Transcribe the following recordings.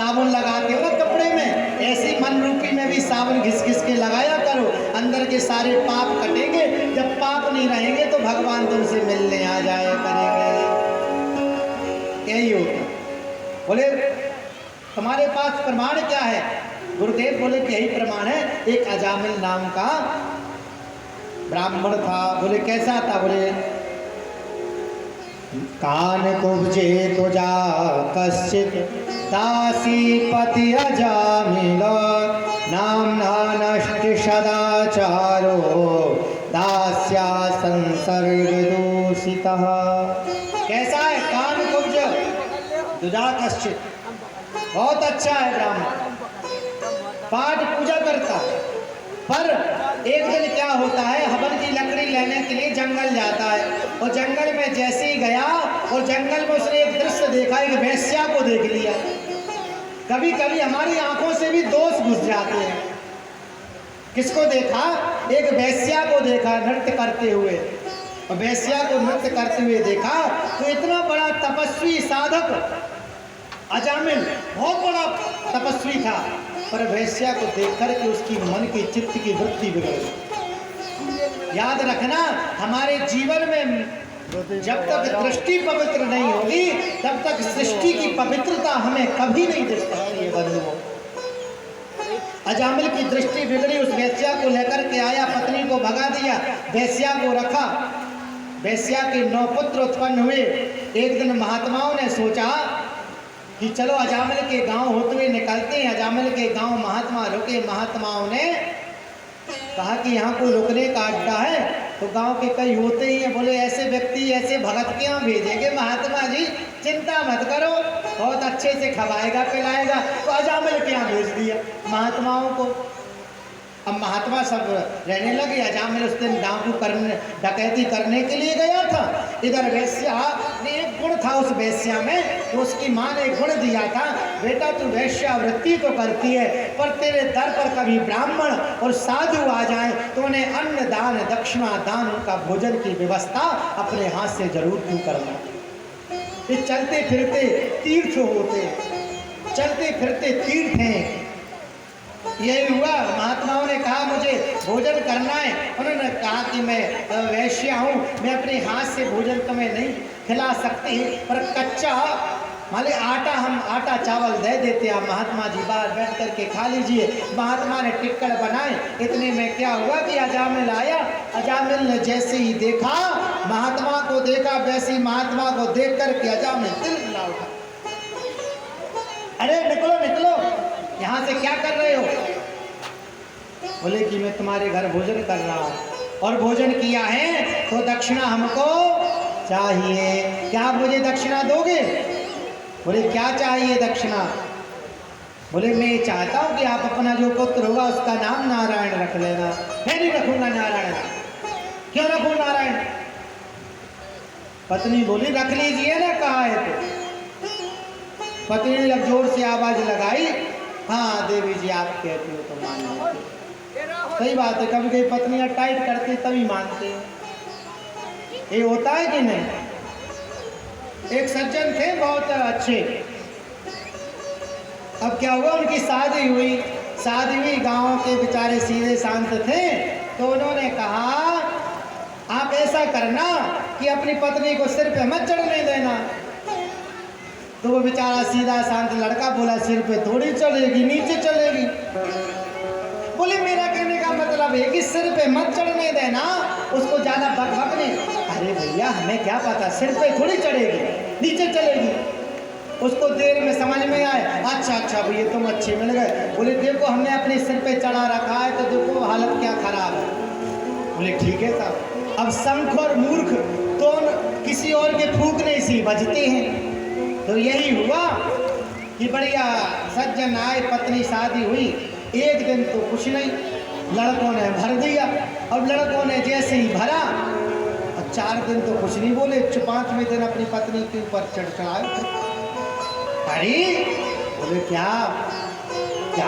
साबुन लगाते हो ना कपड़े में, ऐसे ही मन रूपी में भी साबुन घिस घिस के लगाया करो, अंदर के सारे पाप कटेंगे। जब पाप नहीं रहेंगे तो भगवान तुमसे मिलने आ जाया करेंगे। यही होता। बोले तुम्हारे पास प्रमाण क्या है? गुरुदेव बोले कि यही प्रमाण है। एक अजामिल नाम का ब्राह्मण था। बोले कैसा था? बोले कान कुब्जे तो जा कश्चित दासी पति अजामिल नामना नष्ट सदाचारो दास्या संसर्ग दूषितः। कैसा है? कान कुब्ज दुजा कश्चित, बहुत अच्छा है ब्राह्मण, पाठ पूजा करता है। पर एक दिन क्या होता है, हवन की लकड़ी लेने के लिए जंगल जाता है, और जंगल में जैसे ही गया और जंगल में उसने एक दृश्य देखा, एक वेश्या को देख लिया। कभी कभी हमारी आंखों से भी दोष घुस जाते हैं। किसको देखा? एक वेश्या को देखा नृत्य करते हुए, और वेश्या को नृत्य करते हुए देखा तो इतना बड़ा तपस्वी साधक अजामिल बहुत बड़ा तपस्वी था, पर वेश्या को देख कर के उसकी मन की चित्त की वृत्ति बिगड़ गई। याद रखना, हमारे जीवन में जब तक दृष्टि पवित्र नहीं होगी तब तक सृष्टि की पवित्रता हमें कभी नहीं दिख सकती है बंधुओं। अजामिल की दृष्टि बिगड़ी, उस वेश्या को लेकर के आया, पत्नी को भगा दिया, वेश्या को रखा। वेश्या के 9 पुत्र उत्पन्न हुए। एक दिन महात्माओं ने सोचा कि चलो अजामिल के गांव होते हुए निकलते हैं। अजामिल के गांव महात्मा रुके। महात्माओं ने कहा कि यहाँ कोई रुकने का अड्डा है, तो गांव के कई होते ही हैं। बोले ऐसे व्यक्ति, ऐसे भगत के यहाँ भेजेंगे महात्मा जी, चिंता मत करो, बहुत अच्छे से खवाएगा पिलाएगा। तो अजामिल के यहाँ भेज दिया महात्माओं को। अब महात्मा सब रहने लगे। अजामिल उस दिन डकैती करने के लिए गया था। इधर वेश्या ने एक गुण था उस वेश्या में, तो उसकी माँ ने गुण दिया था, बेटा तू वेश्यावृत्ति तो करती है, पर तेरे दर पर कभी ब्राह्मण और साधु आ जाए तो उन्हें अन्न दान, दक्षिणा दान, उनका भोजन की व्यवस्था अपने हाथ से जरूर तू करना। ये चलते फिरते तीर्थ होते, चलते फिरते तीर्थ हैं। यही हुआ। महात्माओं ने कहा मुझे भोजन करना है। उन्होंने कहा कि मैं वैश्या हूँ, मैं अपने हाथ से भोजन तुम्हें नहीं खिला सकती, पर कच्चा माले आटा, हम आटा चावल दे देते हैं, महात्मा जी बाहर बैठ करके खा लीजिए। महात्मा ने टिक्कड़ बनाए। इतने में क्या हुआ कि अजामिल आया। अजामिल ने जैसे ही देखा, महात्मा को देखा, वैसे ही महात्मा को देख करके अजामिल तिलमिला उठा। अरे निकलो निकलो, यहाँ से क्या कर रहे हो? बोले कि मैं तुम्हारे घर भोजन कर रहा हूँ, और भोजन किया है तो दक्षिणा हमको चाहिए। क्या आप मुझे दक्षिणा दोगे? बोले क्या चाहिए दक्षिणा? बोले मैं चाहता हूँ कि आप अपना जो पुत्र होगा उसका नाम नारायण रख लेना। मैं नहीं रखूंगा नारायण। क्यों रखूँ नारायण? पत्नी बोली रख लीजिए ना, कहा है तो। पत्नी ने जब जोर से आवाज लगाई, हाँ देवी जी आप कहती हो तो मान लेते। सही बात है, कभी कभी पत्नियां टाइट करती तभी मानते हैं। ये होता है कि नहीं? एक सज्जन थे बहुत अच्छे। अब क्या हुआ, उनकी शादी हुई। गांव के बेचारे सीधे शांत थे, तो उन्होंने कहा आप ऐसा करना कि अपनी पत्नी को सिर पे मत चढ़ने देना। तो वो बेचारा सीधा शांत लड़का बोला सिर पे थोड़ी चढ़ेगी, नीचे चलेगी। बोले मेरा कहने का मतलब है कि सिर पे मत चढ़ने देना, उसको ज्यादा बकबक नहीं। अरे भैया हमें क्या पता, सिर पे थोड़ी चढ़ेगी, नीचे चलेगी। उसको देर में समझ में आए, अच्छा भैया तुम अच्छे मिल गए। बोले देखो हमने अपने सिर पे चढ़ा रखा है, तो देखो हालत क्या खराब है। बोले ठीक है साहब। अब शंख और मूर्ख तो किसी और के फूकने से बजते हैं। तो यही हुआ कि बढ़िया सज्जन आए, पत्नी शादी हुई। एक दिन तो कुछ नहीं, लड़कों ने भर दिया। अब लड़कों ने जैसे ही भरा, और 4 दिन तो कुछ नहीं बोले, 5वें दिन अपनी पत्नी के ऊपर चढ़ाए। अरे बोले क्या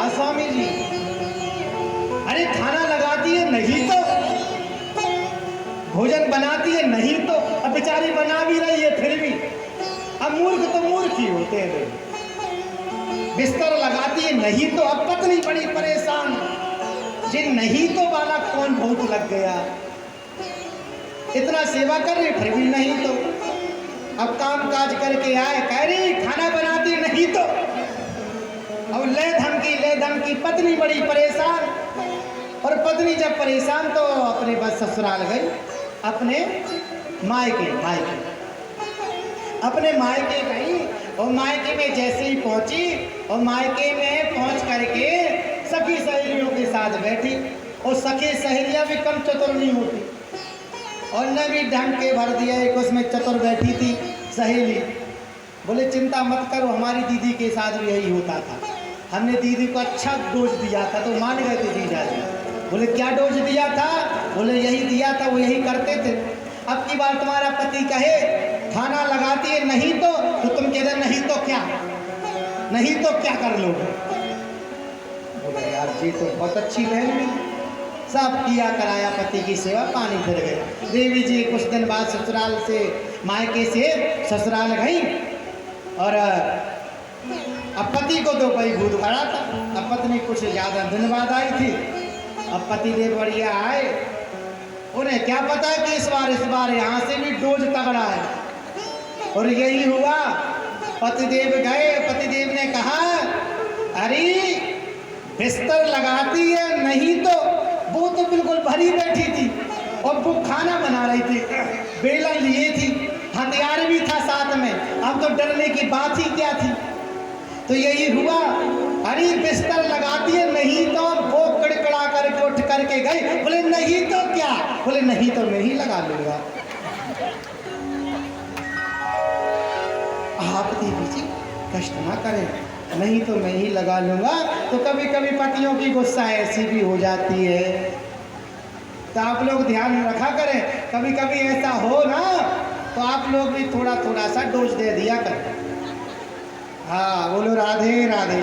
स्वामी जी? अरे खाना लगाती है नहीं तो, भोजन बनाती है नहीं तो, अब बेचारी बना भी रही है फिर भी। अब मूर्ख तो मूर्ख ही होते हैं। बिस्तर लगाती है, नहीं तो अब पत्नी बड़ी परेशान, जिन नहीं तो वाला कौन बहुत लग गया, इतना सेवा कर रही फिर भी नहीं तो। अब काम काज करके आए, कह रही खाना बनाती नहीं तो, अब ले धमकी, पत्नी बड़ी परेशान। और पत्नी जब परेशान तो अपने बस ससुराल गई, अपने मायके अपने मायके गई। और मायके में जैसे ही पहुंची, और मायके में पहुंच करके सखी सहेलियों के साथ बैठी। और सखी सहेलियां भी कम चतुर नहीं होती, और न भी ढंग के भर दिया। एक उसमें चतुर बैठी थी सहेली, बोले चिंता मत करो, हमारी दीदी के साथ भी यही होता था, हमने दीदी को अच्छा डोज दिया था। तो मान गए थे जीजा जी। बोले क्या डोज दिया था? बोले यही दिया था, वो यही करते थे। अब की बार तुम्हारा पति कहे खाना लगाती है नहीं तो तुम कह रहे नहीं तो क्या कर लोगे? बोले यार जी तो बहुत अच्छी बहन भी, सब किया कराया, पति की सेवा, पानी फिर गया। देवी जी कुछ दिन बाद ससुराल से, मायके से ससुराल गई। और अब पति को तो कोई भूत भरा था। अब पत्नी कुछ ज़्यादा दिन बाद आई थी। अब पति देव बढ़िया आए, उन्हें क्या पता कि इस बार यहाँ से भी डोज तगड़ा है। और यही हुआ, पतिदेव गए, पतिदेव ने कहा अरे बिस्तर लगाती है नहीं तो, वो तो बिल्कुल भरी बैठी थी और वो खाना बना रही थी, बेलन लिए थी, हथियार भी था साथ में, अब तो डरने की बात ही क्या थी। तो यही हुआ, अरे बिस्तर लगाती है नहीं तो, वो कड़कड़ा करके उठ करके गई। बोले नहीं तो क्या? बोले नहीं तो मैं ही लगा लूंगा। आप देवी जी कष्ट ना करें, नहीं तो मैं ही लगा लूंगा। तो कभी कभी पतियों की गुस्सा ऐसी भी हो जाती है, तो आप लोग ध्यान रखा करें। कभी कभी ऐसा हो ना तो आप लोग भी थोड़ा थोड़ा सा डोज दे दिया करें। हाँ बोलो राधे राधे।